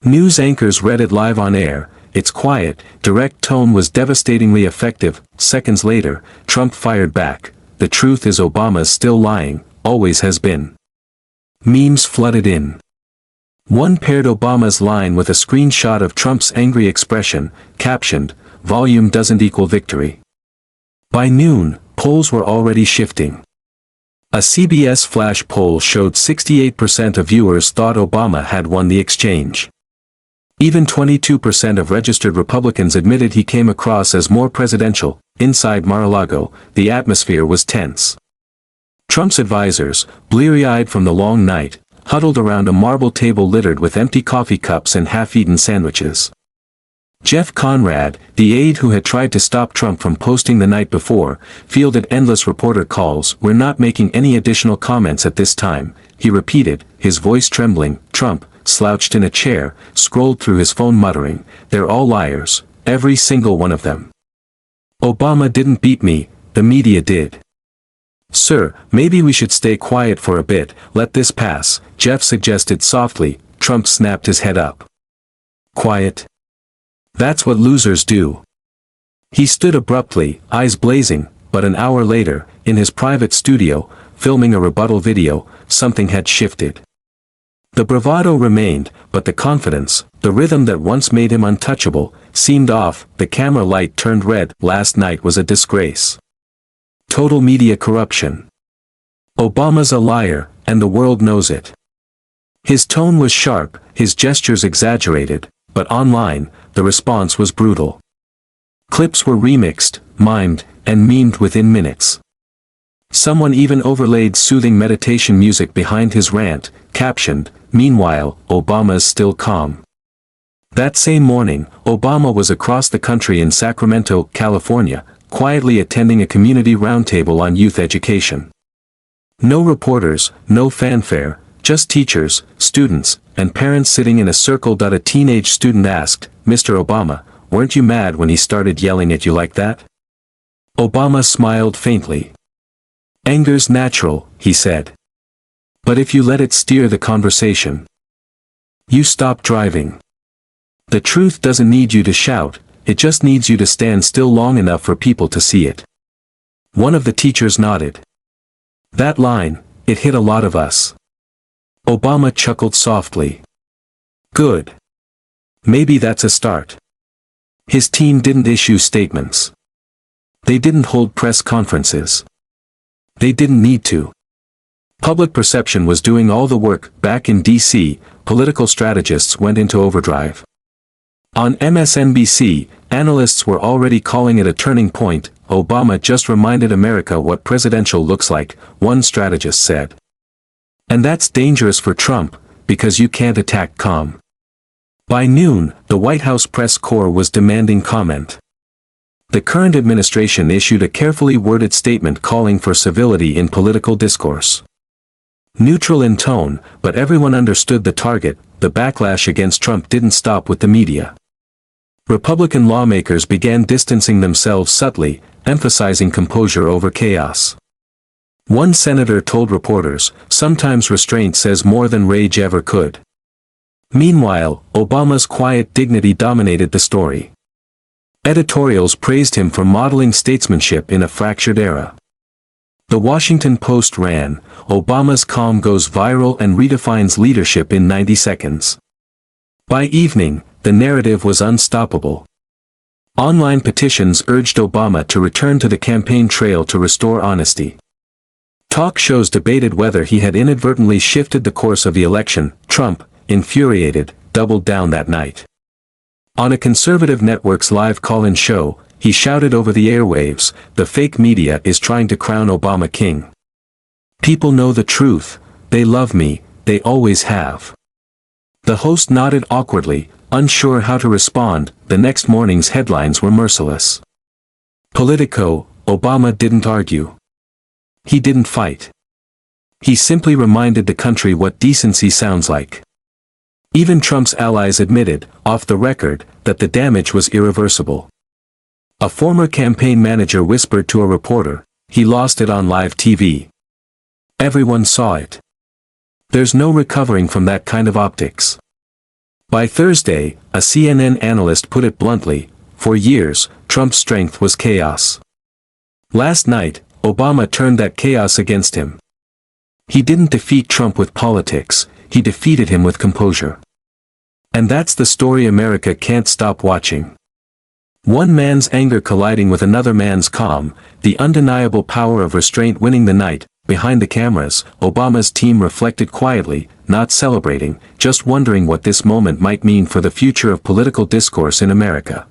News anchors read it live on air. Its quiet, direct tone was devastatingly effective. Seconds later, Trump fired back, "The truth is Obama's still lying, always has been." Memes flooded in. One paired Obama's line with a screenshot of Trump's angry expression, captioned, "Volume doesn't equal victory." By noon, polls were already shifting. A CBS flash poll showed 68% of viewers thought Obama had won the exchange. Even 22% of registered Republicans admitted he came across as more presidential. Inside Mar-a-Lago, the atmosphere was tense. Trump's advisors, bleary-eyed from the long night, huddled around a marble table littered with empty coffee cups and half-eaten sandwiches. Jeff Conrad, the aide who had tried to stop Trump from posting the night before, fielded endless reporter calls. "We're not making any additional comments at this time," he repeated, his voice trembling. Trump, slouched in a chair, scrolled through his phone muttering, "They're all liars, every single one of them. Obama didn't beat me, the media did." "Sir, maybe we should stay quiet for a bit, let this pass," Jeff suggested softly. Trump snapped his head up. "Quiet? That's what losers do." He stood abruptly, eyes blazing, but an hour later, in his private studio, filming a rebuttal video, something had shifted. The bravado remained, but the confidence, the rhythm that once made him untouchable, seemed off. The camera light turned red. "Last night was a disgrace. Total media corruption. Obama's a liar, and the world knows it." His tone was sharp, his gestures exaggerated, but online, the response was brutal. Clips were remixed, mimed, and memed within minutes. Someone even overlaid soothing meditation music behind his rant, captioned, "Meanwhile, Obama's still calm." That same morning, Obama was across the country in Sacramento, California, quietly attending a community roundtable on youth education. No reporters, no fanfare, just teachers, students, and parents sitting in a circle. A teenage student asked, "Mr. Obama, weren't you mad when he started yelling at you like that?" Obama smiled faintly. "Anger's natural," he said. "But if you let it steer the conversation, you stop driving. The truth doesn't need you to shout, it just needs you to stand still long enough for people to see it." One of the teachers nodded. "That line, it hit a lot of us." Obama chuckled softly. "Good. Maybe that's a start." His team didn't issue statements. They didn't hold press conferences. They didn't need to. Public perception was doing all the work. Back in D.C., political strategists went into overdrive. On MSNBC, analysts were already calling it a turning point. "Obama just reminded America what presidential looks like," one strategist said. "And that's dangerous for Trump, because you can't attack calm." By noon, the White House press corps was demanding comment. The current administration issued a carefully worded statement calling for civility in political discourse. Neutral in tone, but everyone understood the target. The backlash against Trump didn't stop with the media. Republican lawmakers began distancing themselves subtly, emphasizing composure over chaos. One senator told reporters, "Sometimes restraint says more than rage ever could." Meanwhile, Obama's quiet dignity dominated the story. Editorials praised him for modeling statesmanship in a fractured era. The Washington Post ran, "Obama's calm goes viral and redefines leadership in 90 seconds." By evening, the narrative was unstoppable. Online petitions urged Obama to return to the campaign trail to restore honesty. Talk shows debated whether he had inadvertently shifted the course of the election. Trump, infuriated, doubled down that night. On a conservative network's live call-in show, he shouted over the airwaves, "The fake media is trying to crown Obama king. People know the truth, they love me, they always have." The host nodded awkwardly, unsure how to respond. The next morning's headlines were merciless. Politico, Obama didn't argue. He didn't fight. He simply reminded the country what decency sounds like. Even Trump's allies admitted, off the record, that the damage was irreversible. A former campaign manager whispered to a reporter, "He lost it on live TV." Everyone saw it. There's no recovering from that kind of optics. By Thursday, a CNN analyst put it bluntly, "For years, Trump's strength was chaos. Last night, Obama turned that chaos against him. He didn't defeat Trump with politics, he defeated him with composure." And that's the story America can't stop watching. One man's anger colliding with another man's calm, the undeniable power of restraint winning the night. Behind the cameras, Obama's team reflected quietly, not celebrating, just wondering what this moment might mean for the future of political discourse in America.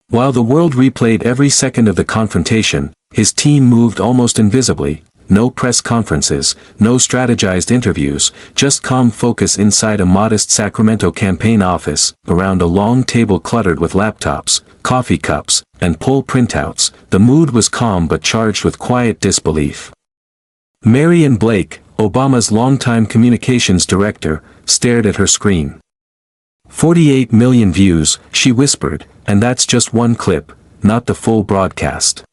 While the world replayed every second of the confrontation, his team moved almost invisibly. No press conferences, no strategized interviews, just calm focus inside a modest Sacramento campaign office, around a long table cluttered with laptops, coffee cups, and poll printouts. The mood was calm but charged with quiet disbelief. Marian Blake, Obama's longtime communications director, stared at her screen. 48 million views, she whispered, and that's just one clip, not the full broadcast.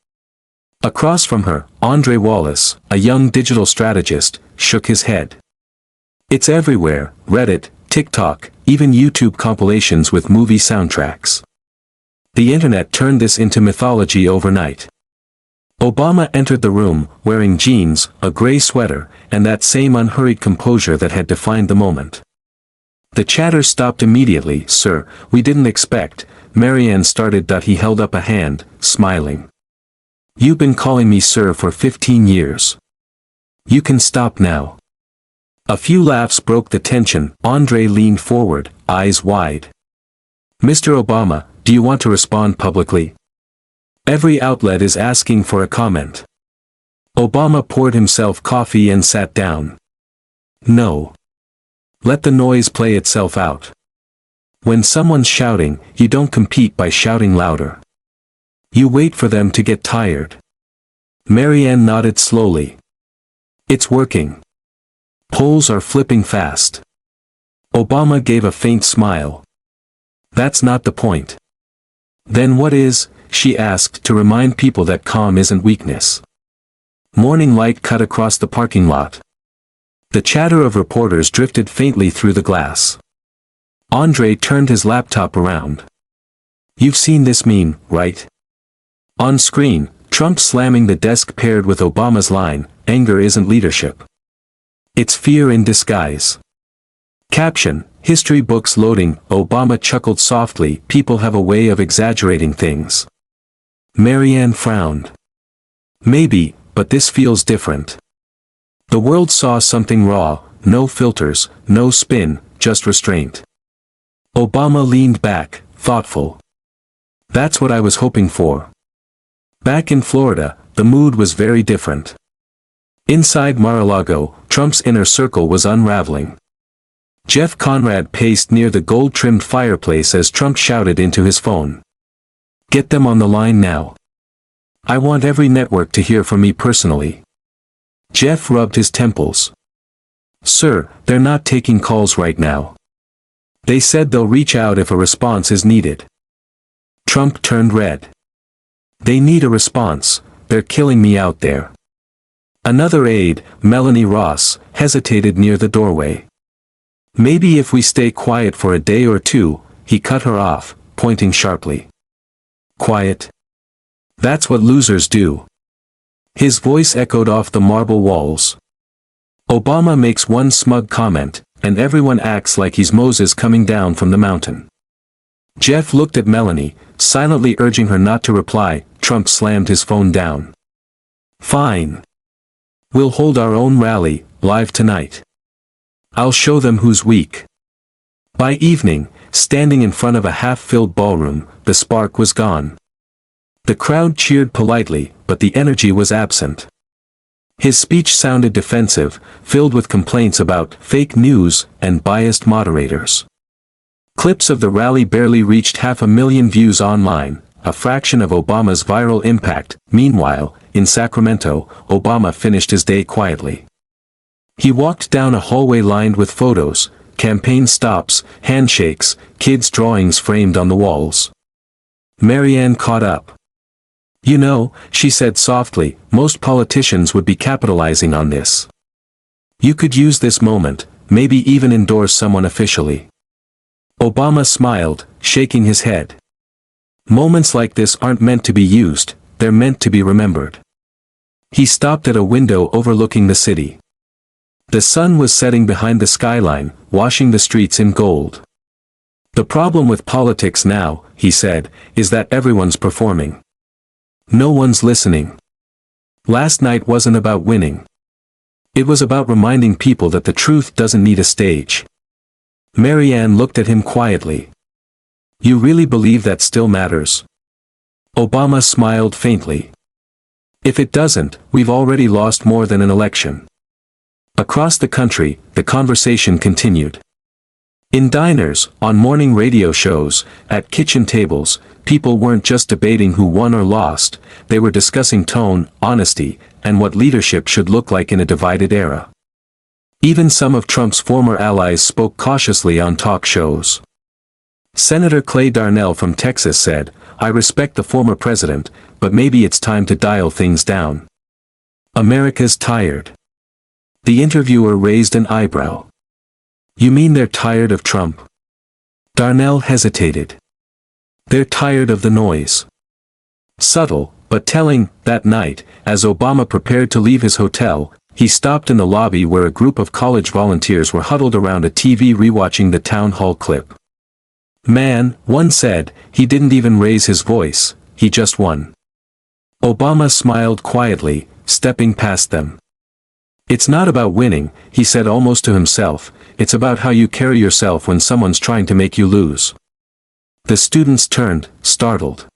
Across from her, Andre Wallace, a young digital strategist, shook his head. "It's everywhere, Reddit, TikTok, even YouTube compilations with movie soundtracks. The internet turned this into mythology overnight." Obama entered the room, wearing jeans, a gray sweater, and that same unhurried composure that had defined the moment. The chatter stopped immediately. "Sir, we didn't expect," Marianne started. He held up a hand, smiling. "You've been calling me sir for 15 years. You can stop now." A few laughs broke the tension. Andre leaned forward, eyes wide. "Mr. Obama, do you want to respond publicly? Every outlet is asking for a comment." Obama poured himself coffee and sat down. "No. Let the noise play itself out. When someone's shouting, you don't compete by shouting louder. You wait for them to get tired." Marianne nodded slowly. "It's working. Polls are flipping fast." Obama gave a faint smile. "That's not the point." "Then what is?" she asked, to remind people that calm isn't weakness. Morning light cut across the parking lot. The chatter of reporters drifted faintly through the glass. Andre turned his laptop around. "You've seen this meme, right?" On screen, Trump slamming the desk paired with Obama's line, "Anger isn't leadership. It's fear in disguise." Caption, "History books loading." Obama chuckled softly, "People have a way of exaggerating things." Marianne frowned. "Maybe, but this feels different." The world saw something raw, no filters, no spin, just restraint. Obama leaned back, thoughtful. "That's what I was hoping for." Back in Florida, the mood was very different. Inside Mar-a-Lago, Trump's inner circle was unraveling. Jeff Conrad paced near the gold-trimmed fireplace as Trump shouted into his phone. Get them on the line now. I want every network to hear from me personally. Jeff rubbed his temples. Sir, they're not taking calls right now. They said they'll reach out if a response is needed. Trump turned red. They need a response, they're killing me out there. Another aide, Melanie Ross, hesitated near the doorway. Maybe if we stay quiet for a day or two, he cut her off, pointing sharply. Quiet? That's what losers do. His voice echoed off the marble walls. Obama makes one smug comment, and everyone acts like he's Moses coming down from the mountain. Jeff looked at Melanie, silently urging her not to reply. Trump slammed his phone down. Fine. We'll hold our own rally, live tonight. I'll show them who's weak. By evening, standing in front of a half-filled ballroom, the spark was gone. The crowd cheered politely, but the energy was absent. His speech sounded defensive, filled with complaints about fake news and biased moderators. Clips of the rally barely reached 500,000 views online, a fraction of Obama's viral impact. Meanwhile, in Sacramento, Obama finished his day quietly. He walked down a hallway lined with photos, campaign stops, handshakes, kids' drawings framed on the walls. Marianne caught up. You know, she said softly, most politicians would be capitalizing on this. You could use this moment, maybe even endorse someone officially. Obama smiled, shaking his head. Moments like this aren't meant to be used, they're meant to be remembered. He stopped at a window overlooking the city. The sun was setting behind the skyline, washing the streets in gold. The problem with politics now, he said, is that everyone's performing. No one's listening. Last night wasn't about winning. It was about reminding people that the truth doesn't need a stage. Marianne looked at him quietly. You really believe that still matters? Obama smiled faintly. If it doesn't, we've already lost more than an election. Across the country, the conversation continued. In diners, on morning radio shows, at kitchen tables, people weren't just debating who won or lost, they were discussing tone, honesty, and what leadership should look like in a divided era. Even some of Trump's former allies spoke cautiously on talk shows. Senator Clay Darnell from Texas said, I respect the former president, but maybe it's time to dial things down. America's tired. The interviewer raised an eyebrow. You mean they're tired of Trump? Darnell hesitated. They're tired of the noise. Subtle, but telling. That night, as Obama prepared to leave his hotel, he stopped in the lobby where a group of college volunteers were huddled around a TV rewatching the town hall clip. Man, one said, he didn't even raise his voice, he just won. Obama smiled quietly, stepping past them. It's not about winning, he said almost to himself, it's about how you carry yourself when someone's trying to make you lose. The students turned, startled.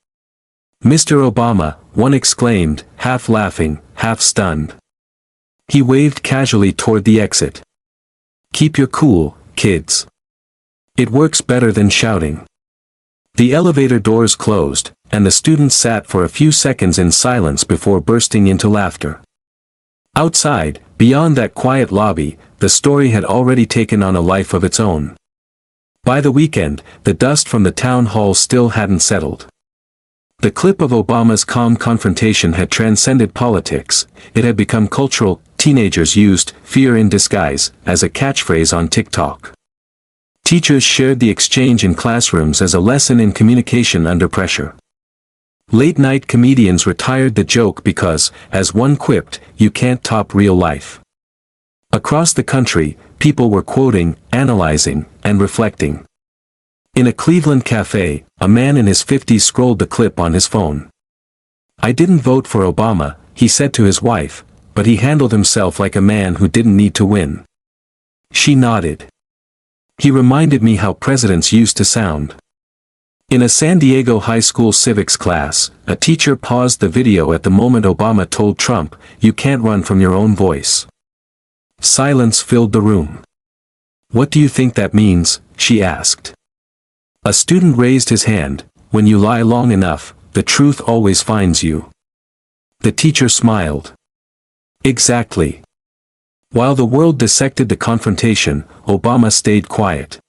Mr. Obama, one exclaimed, half laughing, half stunned. He waved casually toward the exit. Keep your cool, kids. It works better than shouting. The elevator doors closed, and the students sat for a few seconds in silence before bursting into laughter. Outside, beyond that quiet lobby, the story had already taken on a life of its own. By the weekend, the dust from the town hall still hadn't settled. The clip of Obama's calm confrontation had transcended politics, it had become cultural. Teenagers used "fear in disguise" as a catchphrase on TikTok. Teachers shared the exchange in classrooms as a lesson in communication under pressure. Late-night comedians retired the joke because, as one quipped, you can't top real life. Across the country, people were quoting, analyzing, and reflecting. In a Cleveland cafe, a man in his 50s scrolled the clip on his phone. I didn't vote for Obama, he said to his wife, but he handled himself like a man who didn't need to win. She nodded. He reminded me how presidents used to sound. In a San Diego high school civics class, a teacher paused the video at the moment Obama told Trump, "You can't run from your own voice." Silence filled the room. "What do you think that means?" she asked. A student raised his hand. "When you lie long enough, the truth always finds you. The teacher smiled. Exactly. While the world dissected the confrontation, Obama stayed quiet.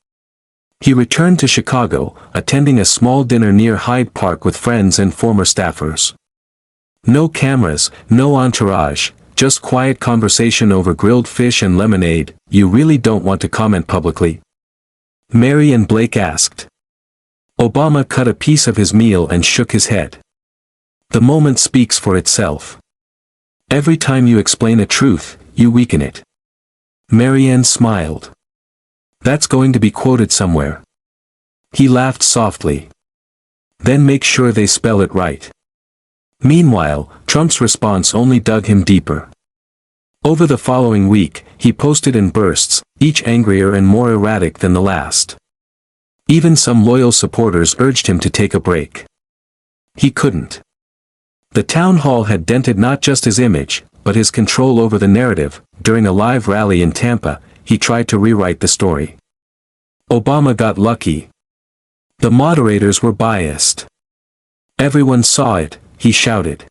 He returned to Chicago, attending a small dinner near Hyde Park with friends and former staffers. No cameras, no entourage, just quiet conversation over grilled fish and lemonade. You really don't want to comment publicly? Mary and Blake asked. Obama cut a piece of his meal and shook his head. The moment speaks for itself. Every time you explain a truth, you weaken it. Marianne smiled. That's going to be quoted somewhere. He laughed softly. Then make sure they spell it right. Meanwhile, Trump's response only dug him deeper. Over the following week, he posted in bursts, each angrier and more erratic than the last. Even some loyal supporters urged him to take a break. He couldn't. The town hall had dented not just his image, but his control over the narrative. During a live rally in Tampa, he tried to rewrite the story. Obama got lucky. The moderators were biased. Everyone saw it, he shouted.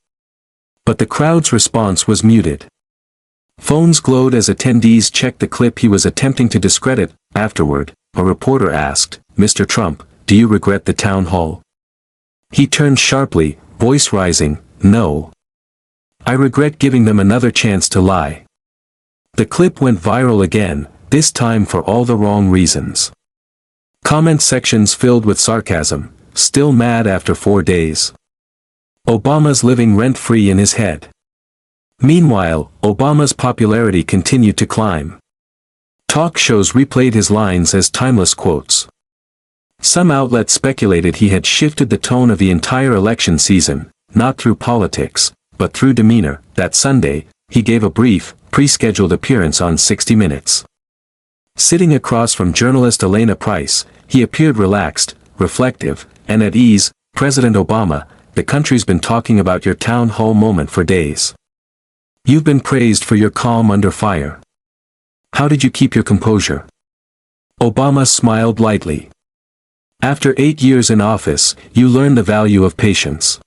But the crowd's response was muted. Phones glowed as attendees checked the clip he was attempting to discredit. Afterward, a reporter asked, "Mr. Trump, do you regret the town hall?" He turned sharply, voice rising, "No. I regret giving them another chance to lie." The clip went viral again, this time for all the wrong reasons. Comment sections filled with sarcasm, "Still mad after 4 days." Obama's living rent-free in his head. Meanwhile, Obama's popularity continued to climb. Talk shows replayed his lines as timeless quotes. Some outlets speculated he had shifted the tone of the entire election season, not through politics, but through demeanor. That Sunday, he gave a brief, pre-scheduled appearance on 60 Minutes. Sitting across from journalist Elena Price, he appeared relaxed, reflective, and at ease. "President Obama, the country's been talking about your town hall moment for days. You've been praised for your calm under fire. How did you keep your composure?" Obama smiled lightly. "After 8 years in office, you learn the value of patience.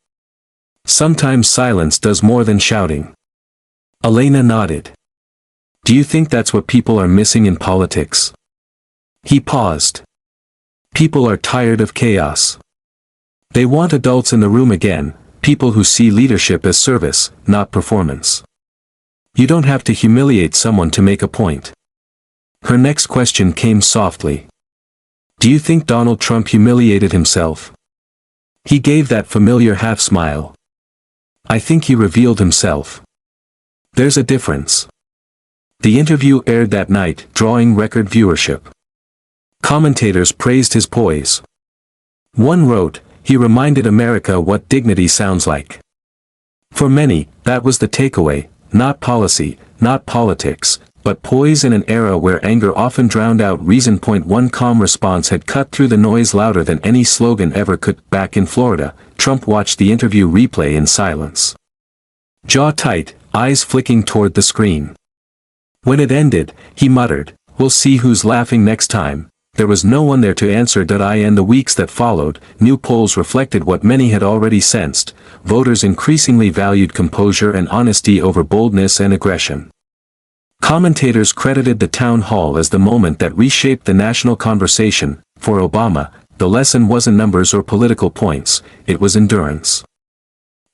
Sometimes silence does more than shouting." Elena nodded. "Do you think that's what people are missing in politics?" He paused. "People are tired of chaos. They want adults in the room again, people who see leadership as service, not performance. You don't have to humiliate someone to make a point." Her next question came softly. "Do you think Donald Trump humiliated himself?" He gave that familiar half-smile. "I think he revealed himself. There's a difference." The interview aired that night, drawing record viewership. Commentators praised his poise. One wrote, "He reminded America what dignity sounds like." For many, that was the takeaway, not policy, not politics, but poise in an era where anger often drowned out reason. One calm response had cut through the noise louder than any slogan ever could. Back in Florida, Trump watched the interview replay in silence. Jaw tight, eyes flicking toward the screen. When it ended, he muttered, "We'll see who's laughing next time." There was no one there to answer. In the weeks that followed, new polls reflected what many had already sensed. Voters increasingly valued composure and honesty over boldness and aggression. Commentators credited the town hall as the moment that reshaped the national conversation. For Obama, the lesson wasn't numbers or political points, it was endurance.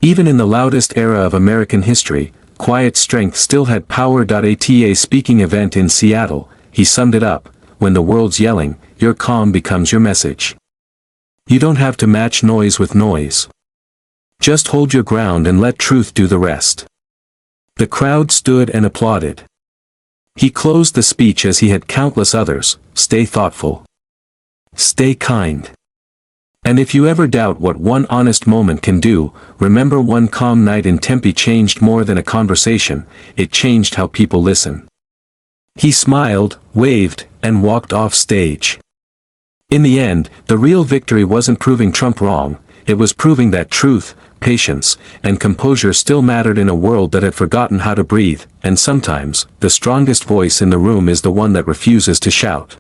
Even in the loudest era of American history, quiet strength still had power. At a speaking event in Seattle, he summed it up, "When the world's yelling, your calm becomes your message. You don't have to match noise with noise. Just hold your ground and let truth do the rest." The crowd stood and applauded. He closed the speech as he had countless others, "Stay thoughtful. Stay kind. And if you ever doubt what one honest moment can do, remember one calm night in Tempe changed more than a conversation, it changed how people listen." He smiled, waved, and walked off stage. In the end, the real victory wasn't proving Trump wrong, it was proving that truth, patience, and composure still mattered in a world that had forgotten how to breathe. And sometimes, the strongest voice in the room is the one that refuses to shout.